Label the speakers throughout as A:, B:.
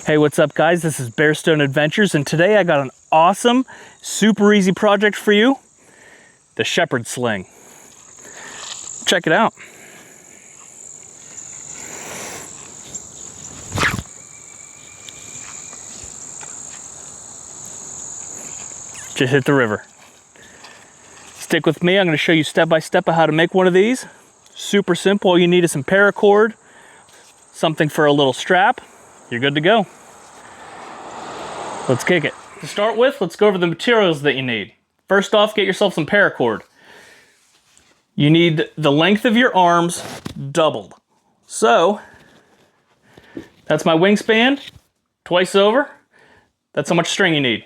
A: Hey, what's up guys? This is BearStone Adventures, and today I got an awesome, super easy project for you, the shepherd sling. Check it out. Just hit the river. Stick with me, I'm gonna show you step by step of how to make one of these. Super simple, all you need is some paracord, something for a little strap, you're good to go. Let's kick it. To start with, let's go over the materials that you need. First off, get yourself some paracord. You need the length of your arms doubled. So, that's my wingspan, twice over. That's how much string you need.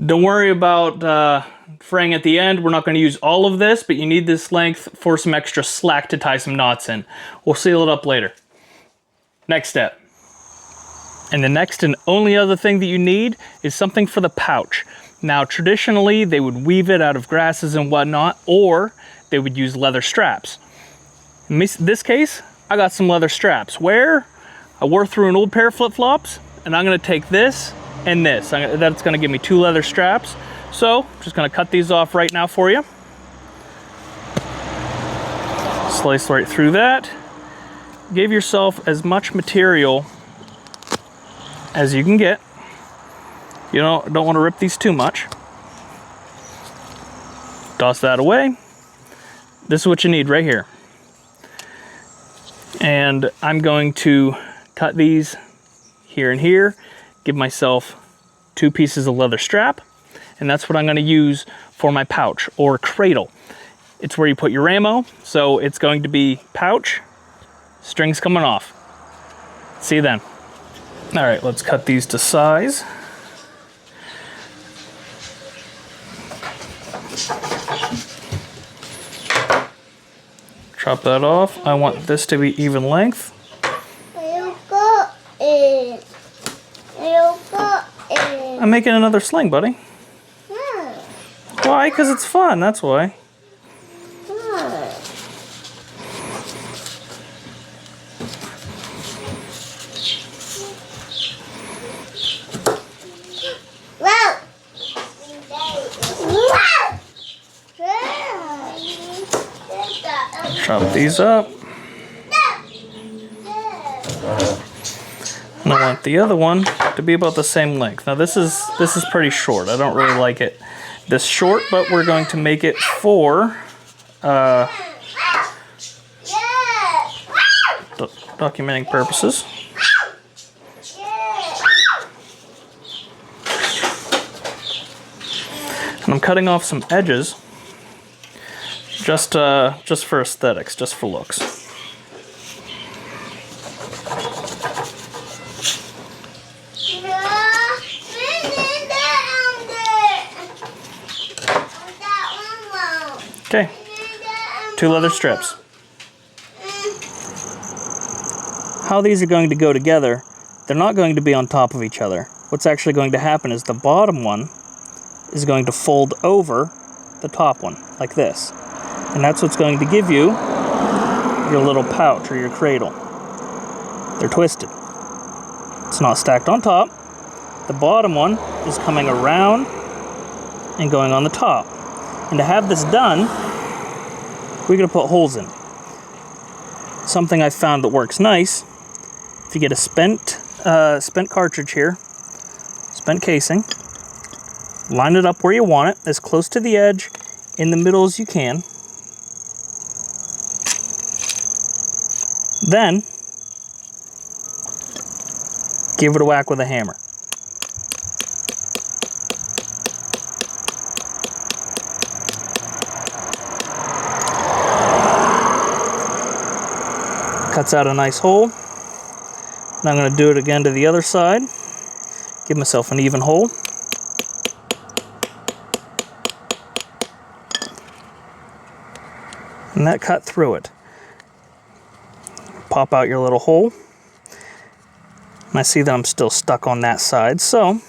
A: Don't worry about fraying at the end. We're not going to use all of this, but you need this length for some extra slack to tie some knots in. We'll seal it up later. Next step. And the next and only other thing that you need is something for the pouch. Now, traditionally, they would weave it out of grasses and whatnot, or they would use leather straps. In this case, I got some leather straps where I wore through an old pair of flip-flops, and I'm gonna take this and this. That's gonna give me 2 leather straps. So, I'm just gonna cut these off right now for you. Slice right through that. Give yourself as much material as you can get. You don't want to rip these too much. Toss that away. This is what you need right here. And I'm going to cut these here and here, give myself 2 pieces of leather strap, and that's what I'm going to use for my pouch or cradle. It's where you put your ammo, so it's going to be pouch, strings coming off. See you then. All right, let's cut these to size. Chop that off. I want this to be even length.
B: You got it. You got it.
A: I'm making another sling, buddy. Why? Because it's fun, that's why. Chop these up. And I want the other one to be about the same length. Now this is pretty short. I don't really like it this short, but we're going to make it for documenting purposes. And I'm cutting off some edges. Just for aesthetics, just for looks. Okay, 2 leather strips. How these are going to go together, they're not going to be on top of each other. What's actually going to happen is the bottom one is going to fold over the top one, like this. And that's what's going to give you your little pouch or your cradle. They're twisted. It's not stacked on top. The bottom one is coming around and going on the top. And to have this done, we're going to put holes in. Something I found that works nice, if you get a spent cartridge here, spent casing, line it up where you want it, as close to the edge, in the middle as you can. Then, give it a whack with a hammer. Cuts out a nice hole. And I'm going to do it again to the other side. Give myself an even hole. And that cut through it. Pop out your little hole. And I see that I'm still stuck on that side, so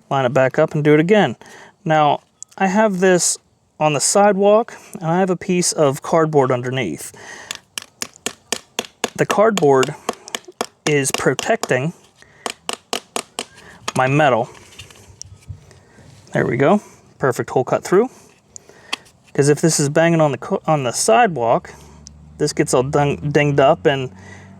A: line it back up and do it again. Now, I have this on the sidewalk, and I have a piece of cardboard underneath. The cardboard is protecting my metal. There we go. Perfect hole cut through. Because if this is banging on the sidewalk, this gets all dinged up and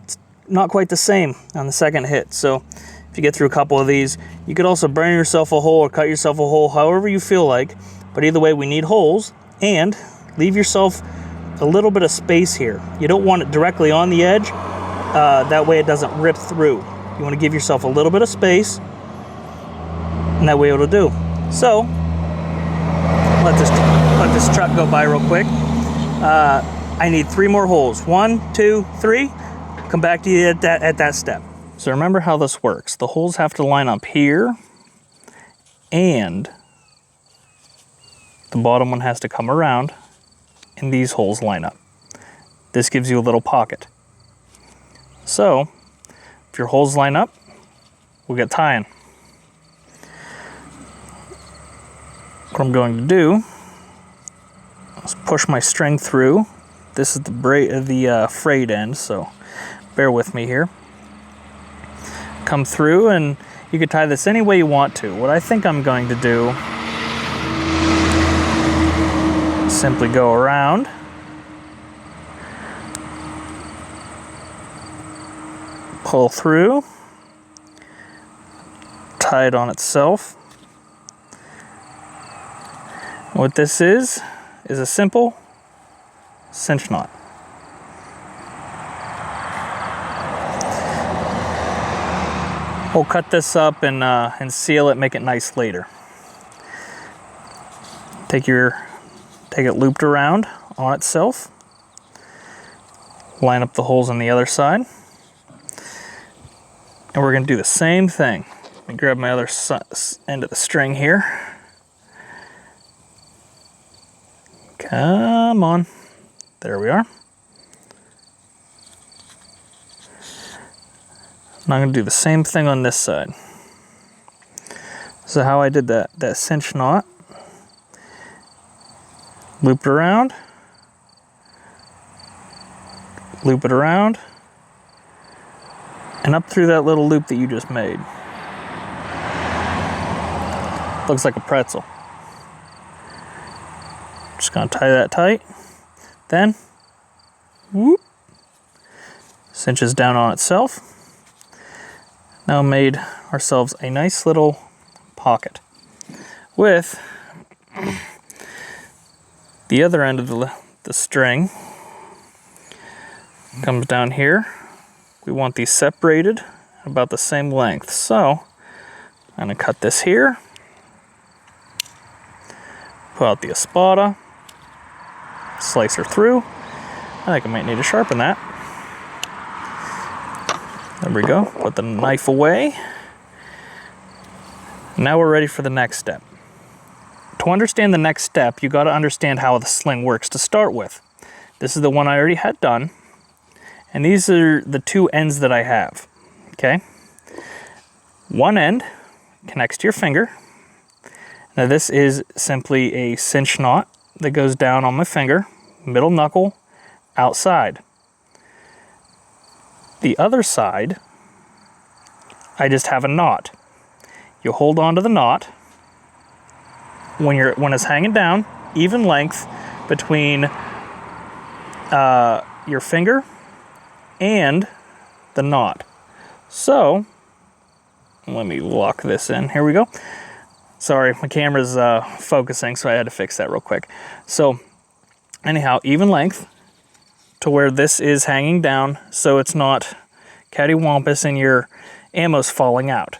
A: it's not quite the same on the second hit. So if you get through a couple of these, you could also burn yourself a hole or cut yourself a hole, however you feel like. But either way, we need holes, and leave yourself a little bit of space here. You don't want it directly on the edge. That way it doesn't rip through. You want to give yourself a little bit of space, and that way it'll do. So let this truck go by real quick. I need 3 more holes. 1, 2, 3. Come back to you at that step. So remember how this works. The holes have to line up here, and the bottom one has to come around, and these holes line up. This gives you a little pocket. So if your holes line up, we'll get tying. What I'm going to do is push my string through. This is the frayed end, so bear with me here. Come through, and you can tie this any way you want to. What I think I'm going to do, simply go around, pull through, tie it on itself. What this is a simple cinch knot. We'll cut this up and seal it, make it nice later. Take it looped around on itself. Line up the holes on the other side. And we're going to do the same thing. Let me grab my other end of the string here. Come on. There we are. And I'm going to do the same thing on this side. So how I did that cinch knot, loop it around, loop it around, and up through that little loop that you just made. Looks like a pretzel. Just gonna tie that tight. Then, whoop, cinches down on itself. Now made ourselves a nice little pocket with the other end of the string comes down here. We want these separated about the same length. So I'm gonna cut this here, pull out the espada, slice her through. I think I might need to sharpen that. There we go, put the knife away. Now we're ready for the next step. To understand the next step, you gotta understand how the sling works to start with. This is the one I already had done, and these are the 2 ends that I have, okay? One end connects to your finger. Now this is simply a cinch knot that goes down on my finger, middle knuckle, outside. The other side, I just have a knot. You hold on to the knot. When it's hanging down, even length between your finger and the knot. So, let me lock this in. Here we go. Sorry, my camera's focusing, so I had to fix that real quick. So, anyhow, even length to where this is hanging down, so it's not cattywampus and your ammo's falling out.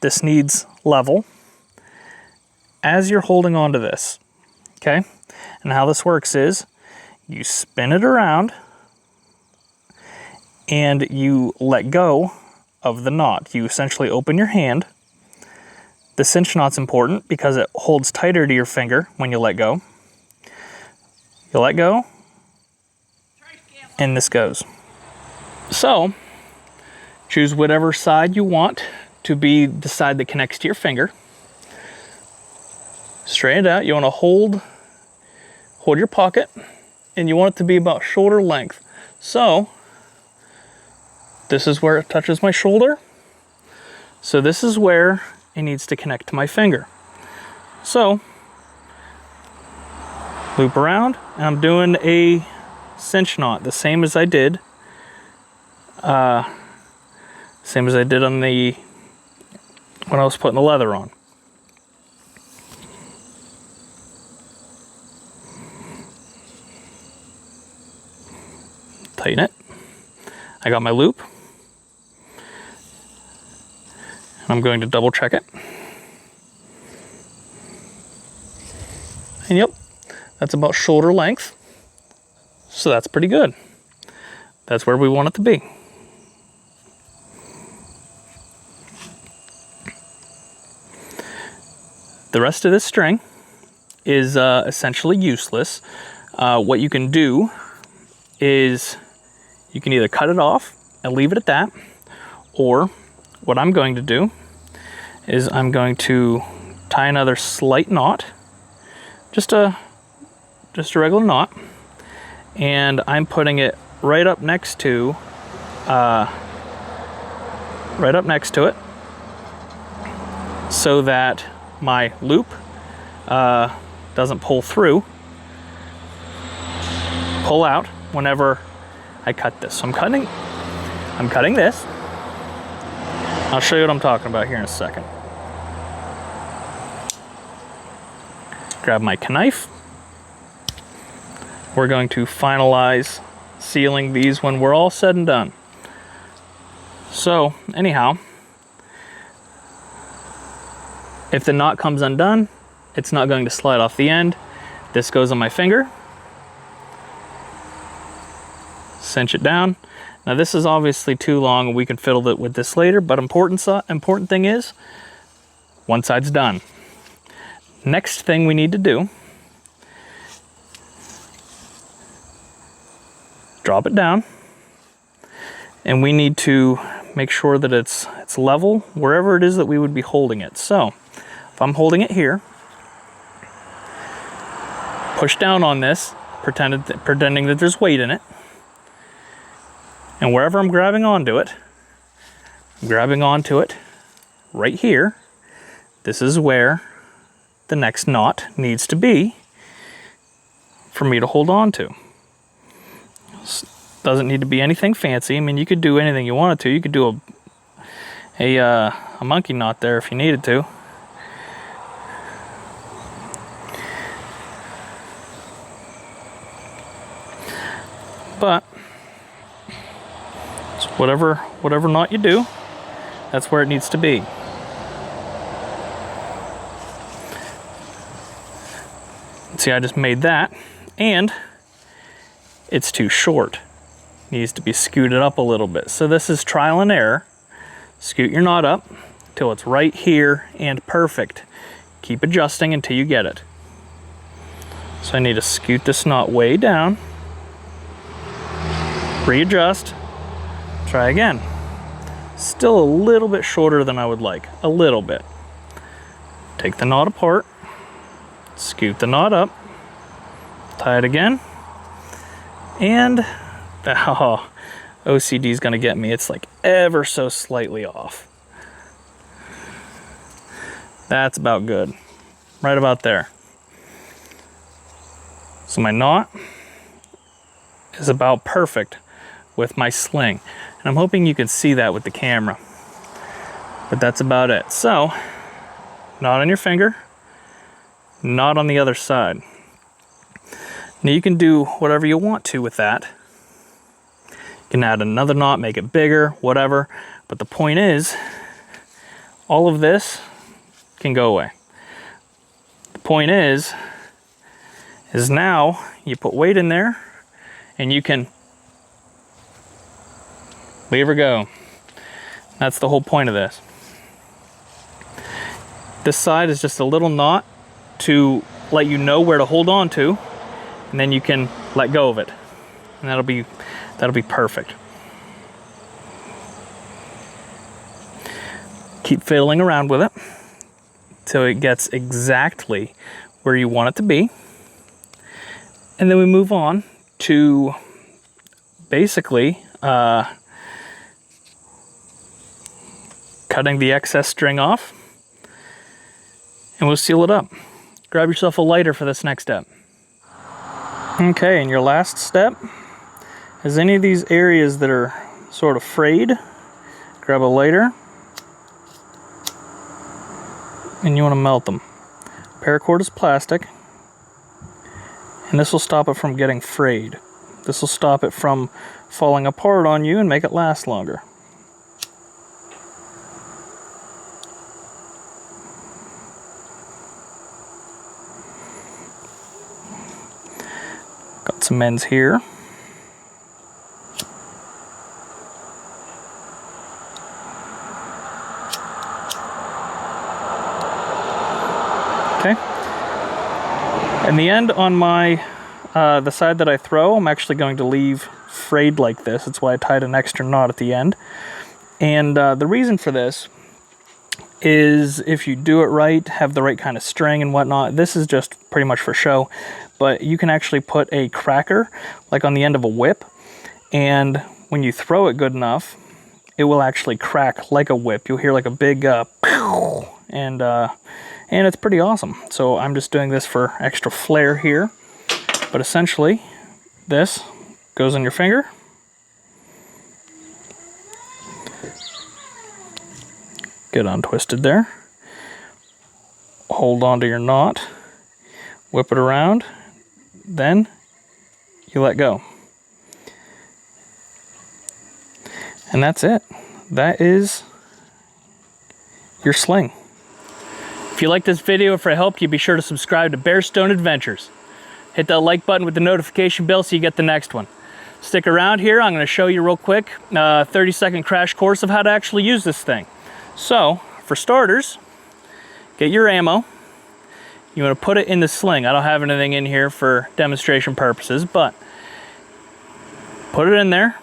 A: This needs level as you're holding on to this, okay? And how this works is you spin it around and you let go of the knot. You essentially open your hand. The cinch knot's important because it holds tighter to your finger when you let go. You let go, and this goes. So, choose whatever side you want to be the side that connects to your finger. Straighten it out. You want to hold your pocket, and you want it to be about shoulder length. So, this is where it touches my shoulder. So this is where it needs to connect to my finger. So, loop around, and I'm doing a cinch knot, the same as I did. Same as I did on when I was putting the leather on. Tighten it. I got my loop. I'm going to double check it. And yep, that's about shoulder length. So that's pretty good. That's where we want it to be. The rest of this string is essentially useless. What you can do is you can either cut it off and leave it at that, or what I'm going to do is I'm going to tie another slight knot, just a regular knot, and I'm putting it right up next to it, so that my loop doesn't pull out whenever I cut this. So I'm cutting this. I'll show you what I'm talking about here in a second. Grab my knife. We're going to finalize sealing these when we're all said and done. So anyhow, if the knot comes undone, it's not going to slide off the end. This goes on my finger. Cinch it down. Now this is obviously too long and we can fiddle it with this later, but important thing is, one side's done. Next thing we need to do, drop it down, and we need to make sure that it's level wherever it is that we would be holding it. So if I'm holding it here, push down on this, pretending that there's weight in it. And wherever I'm grabbing onto it, right here. This is where the next knot needs to be for me to hold on to. Doesn't need to be anything fancy. I mean, you could do anything you wanted to. You could do a monkey knot there if you needed to. But whatever knot you do, that's where it needs to be. See, I just made that, and it's too short. Needs to be scooted up a little bit. So this is trial and error. Scoot your knot up till it's right here and perfect. Keep adjusting until you get it. So I need to scoot this knot way down, readjust, try again. Still a little bit shorter than I would like, a little bit. Take the knot apart, scoot the knot up, tie it again, and OCD is gonna get me. It's like ever so slightly off. That's about good, right about there. So my knot is about perfect with my sling. And I'm hoping you can see that with the camera. But that's about it. So, knot on your finger, knot on the other side. Now you can do whatever you want to with that. You can add another knot, make it bigger, whatever. But the point is, all of this can go away. The point is now you put weight in there and you can leave her go. That's the whole point of this. This side is just a little knot to let you know where to hold on to, and then you can let go of it. And that'll be perfect. Keep fiddling around with it till it gets exactly where you want it to be. And then we move on to basically cutting the excess string off, and we'll seal it up. Grab yourself a lighter for this next step. Okay, and your last step is any of these areas that are sort of frayed, grab a lighter, and you want to melt them. Paracord is plastic, and this will stop it from getting frayed. This will stop it from falling apart on you and make it last longer. Got some ends here. Okay. And the end on my the side that I throw, I'm actually going to leave frayed like this. That's why I tied an extra knot at the end. And the reason for this is if you do it right, have the right kind of string and whatnot, this is just pretty much for show, but you can actually put a cracker like on the end of a whip, and when you throw it good enough, it will actually crack like a whip. You'll hear like a big pow, and it's pretty awesome. So I'm just doing this for extra flair here, but essentially this goes on your finger. Get untwisted there. Hold on to your knot. Whip it around. Then you let go. And that's it. That is your sling. If you like this video, if it helped you, be sure to subscribe to BearStone Adventures. Hit that like button with the notification bell so you get the next one. Stick around here. I'm going to show you real quick a 30-second crash course of how to actually use this thing. So, for starters, get your ammo. You want to put it in the sling. I don't have anything in here for demonstration purposes, but put it in there.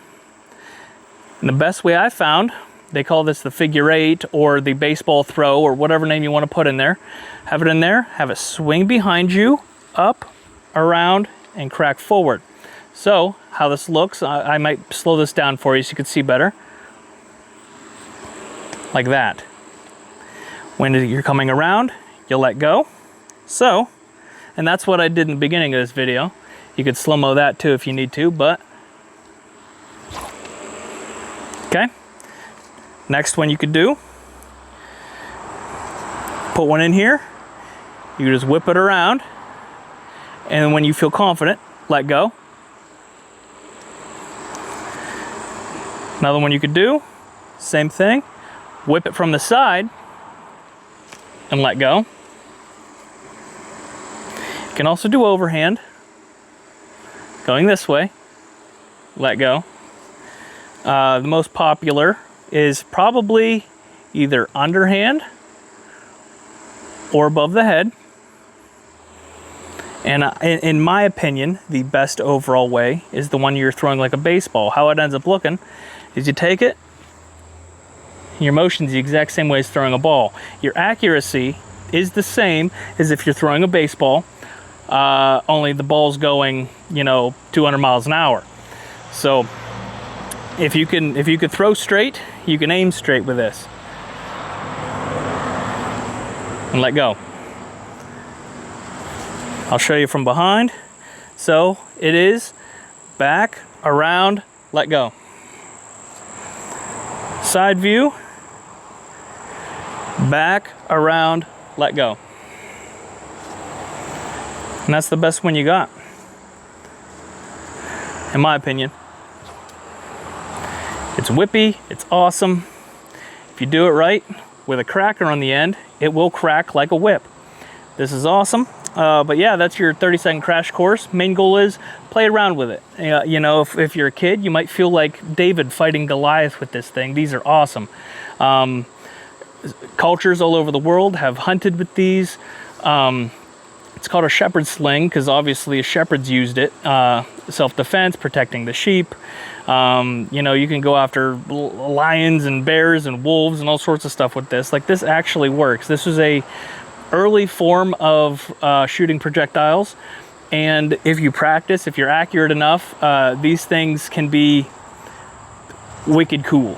A: And the best way I found, they call this the figure 8 or the baseball throw or whatever name you want to put in there. Have it in there, have it swing behind you, up, around, and crack forward. So, how this looks, I might slow this down for you so you can see better. Like that. When you're coming around, you'll let go. So, and that's what I did in the beginning of this video. You could slow-mo that too if you need to, but okay. Next one you could do, put one in here. You just whip it around, and when you feel confident, let go. Another one you could do, same thing. Whip it from the side and let go. You can also do overhand, going this way, let go. The most popular is probably either underhand or above the head. And in my opinion, the best overall way is the one you're throwing like a baseball. How it ends up looking is you take it, your motion's the exact same way as throwing a ball. Your accuracy is the same as if you're throwing a baseball, only the ball's going, 200 miles an hour. So if you could throw straight, you can aim straight with this. And let go. I'll show you from behind. So it is back, around, let go. Side view. Back, around, let go. And that's the best one you got, in my opinion. It's whippy, it's awesome. If you do it right, with a cracker on the end, it will crack like a whip. This is awesome. But yeah, that's your 30-second crash course. Main goal is play around with it. If you're a kid, you might feel like David fighting Goliath with this thing. These are awesome. Cultures all over the world have hunted with these. It's called a shepherd's sling because obviously shepherds used it. Self-defense, protecting the sheep. You can go after lions and bears and wolves and all sorts of stuff with this. Like, this actually works. This is a early form of shooting projectiles, and if you practice, if you're accurate enough, these things can be wicked cool.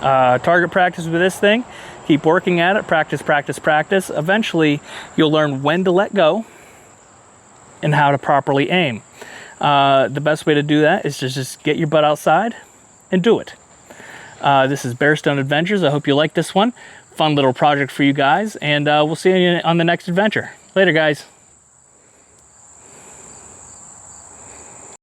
A: Target practice with this thing. Keep working at it. Practice, practice, practice. Eventually, you'll learn when to let go and how to properly aim. The best way to do that is to just get your butt outside and do it. This is BearStone Adventures. I hope you like this one. Fun little project for you guys, and we'll see you on the next adventure. Later, guys.